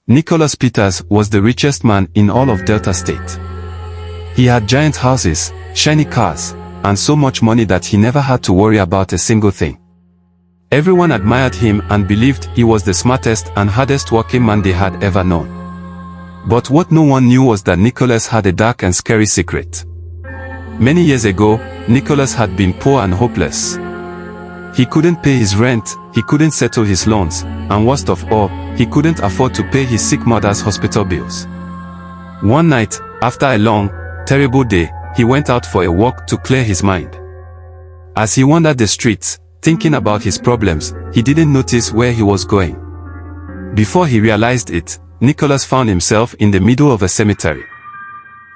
Nicholas Peters was the richest man in all of Delta State. He had giant houses, shiny cars, and so much money that he never had to worry about a single thing. Everyone admired him and believed he was the smartest and hardest working man they had ever known. But what no one knew was that Nicholas had a dark and scary secret. Many years ago, Nicholas had been poor and hopeless. He couldn't pay his rent, he couldn't settle his loans, and worst of all, he couldn't afford to pay his sick mother's hospital bills. One night, after a long, terrible day, he went out for a walk to clear his mind. As he wandered the streets, thinking about his problems, he didn't notice where he was going. Before he realized it, Nicholas found himself in the middle of a cemetery.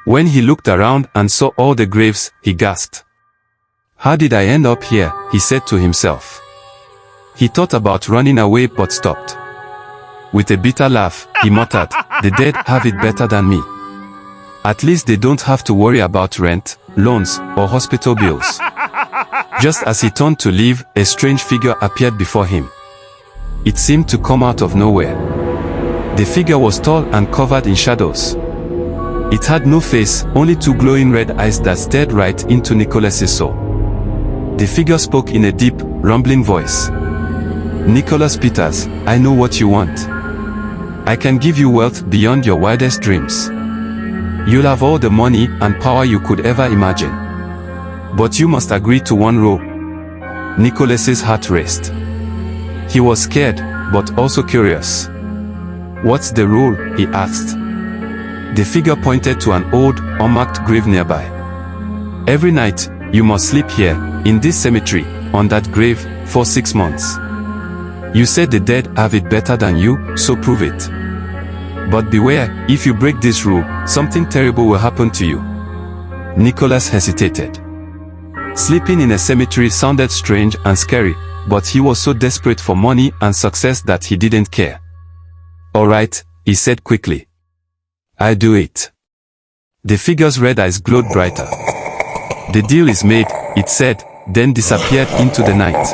When he looked around and saw all the graves, he gasped. "How did I end up here?" he said to himself. He thought about running away but stopped. With a bitter laugh, he muttered, "The dead have it better than me. At least they don't have to worry about rent, loans, or hospital bills." Just as he turned to leave, a strange figure appeared before him. It seemed to come out of nowhere. The figure was tall and covered in shadows. It had no face, only two glowing red eyes that stared right into Nicholas's soul. The figure spoke in a deep, rumbling voice. "Nicholas Peters, I know what you want. I can give you wealth beyond your wildest dreams. You'll have all the money and power you could ever imagine. But you must agree to one rule." Nicholas's heart raced. He was scared, but also curious. "What's the rule?" he asked. The figure pointed to an old, unmarked grave nearby. "Every night, you must sleep here, in this cemetery, on that grave, for 6 months. You said the dead have it better than you, so prove it. But beware, if you break this rule, something terrible will happen to you." Nicholas hesitated. Sleeping in a cemetery sounded strange and scary, but he was so desperate for money and success that he didn't care. "All right," he said quickly. "I'll do it." The figure's red eyes glowed brighter. "The deal is made," it said, then disappeared into the night.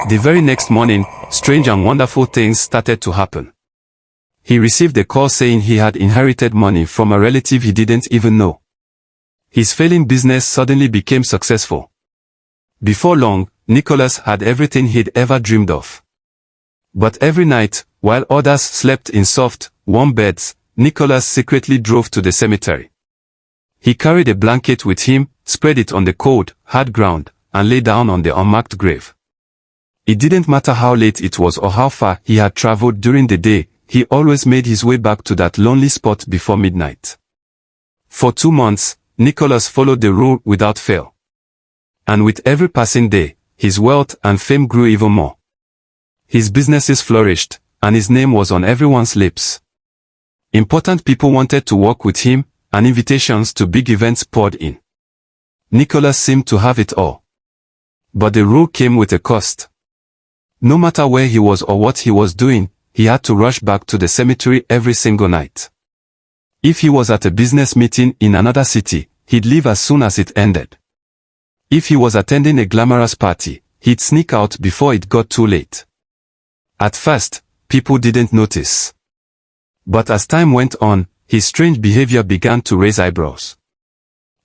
The very next morning, strange and wonderful things started to happen. He received a call saying he had inherited money from a relative he didn't even know. His failing business suddenly became successful. Before long, Nicholas had everything he'd ever dreamed of. But every night, while others slept in soft, warm beds, Nicholas secretly drove to the cemetery. He carried a blanket with him, spread it on the cold, hard ground, and lay down on the unmarked grave. It didn't matter how late it was or how far he had traveled during the day, he always made his way back to that lonely spot before midnight. For 2 months, Nicholas followed the rule without fail. And with every passing day, his wealth and fame grew even more. His businesses flourished, and his name was on everyone's lips. Important people wanted to work with him, and invitations to big events poured in. Nicholas seemed to have it all. But the rule came with a cost. No matter where he was or what he was doing, he had to rush back to the cemetery every single night. If he was at a business meeting in another city, he'd leave as soon as it ended. If he was attending a glamorous party, he'd sneak out before it got too late. At first, people didn't notice. But as time went on, his strange behavior began to raise eyebrows.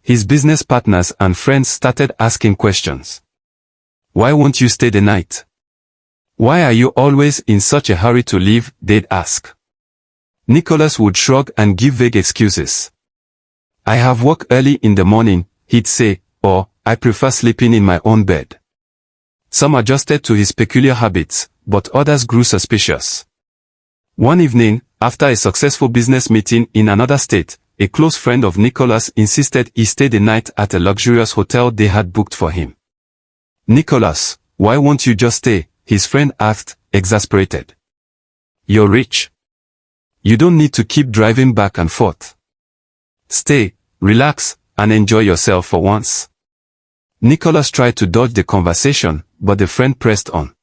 His business partners and friends started asking questions. "Why won't you stay the night? Why are you always in such a hurry to leave?" they'd ask. Nicholas would shrug and give vague excuses. "I have work early in the morning," he'd say, or, "I prefer sleeping in my own bed." Some adjusted to his peculiar habits, but others grew suspicious. One evening, after a successful business meeting in another state, a close friend of Nicholas insisted he stay the night at a luxurious hotel they had booked for him. "Nicholas, why won't you just stay?" his friend asked, exasperated. "You're rich. You don't need to keep driving back and forth. Stay, relax, and enjoy yourself for once." Nicholas tried to dodge the conversation, but the friend pressed on.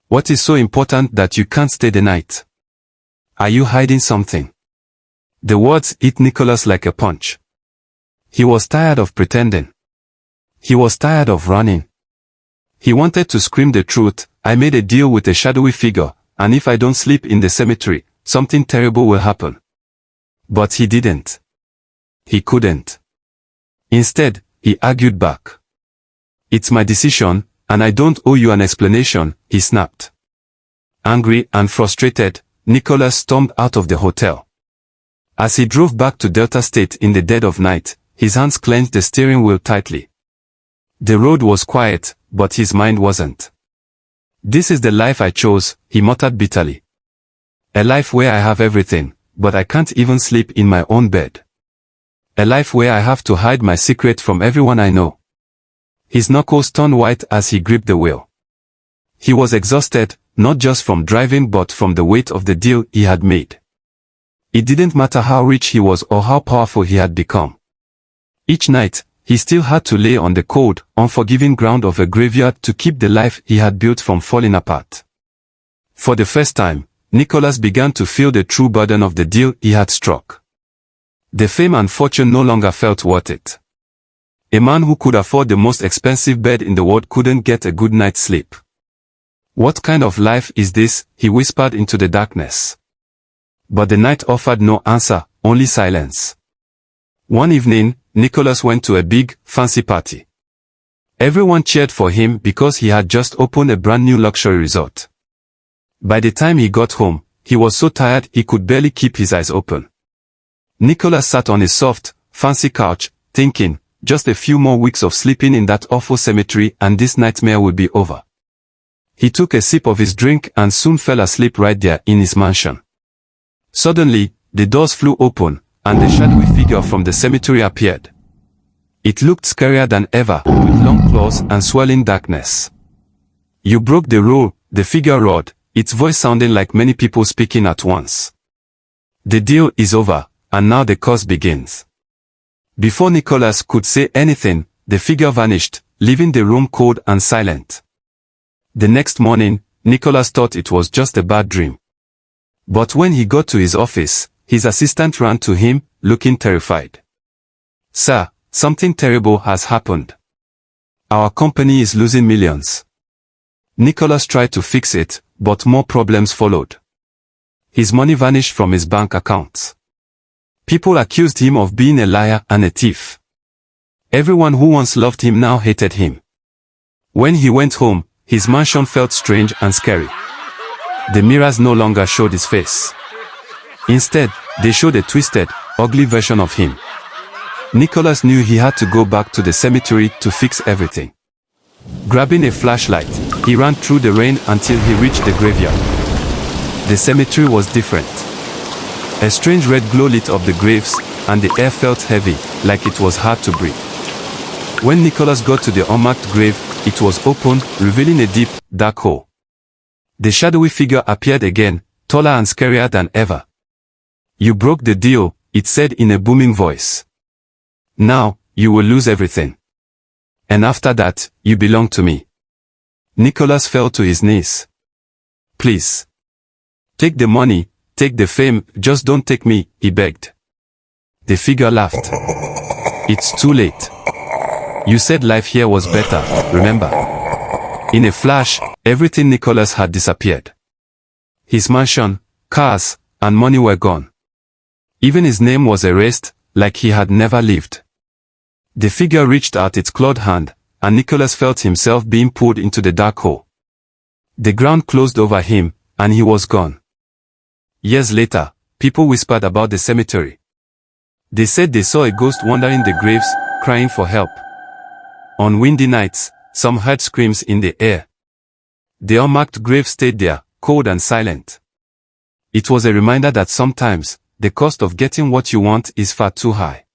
"What is so important that you can't stay the night? Are you hiding something?" The words hit Nicholas like a punch. He was tired of pretending. He was tired of running. He wanted to scream the truth. "I made a deal with a shadowy figure, and if I don't sleep in the cemetery, something terrible will happen. But he didn't. He couldn't. Instead, he argued back. It's my decision, and I don't owe you an explanation, he snapped. Angry and frustrated, Nicholas stormed out of the hotel. As he drove back to Delta State in the dead of night, his hands clenched the steering wheel tightly. The road was quiet, but his mind wasn't. This is the life I chose, he muttered bitterly. A life where I have everything, but I can't even sleep in my own bed. A life where I have to hide my secret from everyone I know. His knuckles turned white as he gripped the wheel. He was exhausted, not just from driving but from the weight of the deal he had made. It didn't matter how rich he was or how powerful he had become. Each night, he still had to lay on the cold, unforgiving ground of a graveyard to keep the life he had built from falling apart. For the first time, Nicholas began to feel the true burden of the deal he had struck. The fame and fortune no longer felt worth it. A man who could afford the most expensive bed in the world couldn't get a good night's sleep. What kind of life is this? He whispered into the darkness. But the night offered no answer, only silence. One evening, Nicholas went to a big, fancy party. Everyone cheered for him because he had just opened a brand new luxury resort. By the time he got home, he was so tired he could barely keep his eyes open. Nicholas sat on his soft, fancy couch, thinking, just a few more weeks of sleeping in that awful cemetery and this nightmare would be over. He took a sip of his drink and soon fell asleep right there in his mansion. Suddenly, the doors flew open, and a shadowy figure from the cemetery appeared. It looked scarier than ever, with long claws and swirling darkness. "You broke the rule," the figure roared, its voice sounding like many people speaking at once. "The deal is over, and now the curse begins." Before Nicholas could say anything, the figure vanished, leaving the room cold and silent. The next morning, Nicholas thought it was just a bad dream. But when he got to his office, his assistant ran to him, looking terrified. "Sir, something terrible has happened. Our company is losing millions." Nicholas tried to fix it, but more problems followed. His money vanished from his bank accounts. People accused him of being a liar and a thief. Everyone who once loved him now hated him. When he went home, his mansion felt strange and scary. The mirrors no longer showed his face. Instead, they showed a twisted, ugly version of him. Nicholas knew he had to go back to the cemetery to fix everything. Grabbing a flashlight, he ran through the rain until he reached the graveyard. The cemetery was different. A strange red glow lit up the graves, and the air felt heavy, like it was hard to breathe. When Nicholas got to the unmarked grave, it was open, revealing a deep, dark hole. The shadowy figure appeared again, taller and scarier than ever. "You broke the deal," it said in a booming voice. "Now, you will lose everything. And after that, you belong to me." Nicholas fell to his knees. "Please. Take the money, take the fame, just don't take me," he begged. The figure laughed. "It's too late. You said life here was better, remember?" In a flash, everything Nicholas had disappeared. His mansion, cars, and money were gone. Even his name was erased, like he had never lived. The figure reached out its clawed hand, and Nicholas felt himself being pulled into the dark hole. The ground closed over him, and he was gone. Years later, people whispered about the cemetery. They said they saw a ghost wandering the graves, crying for help. On windy nights, some heard screams in the air. The unmarked grave stayed there, cold and silent. It was a reminder that sometimes, the cost of getting what you want is far too high.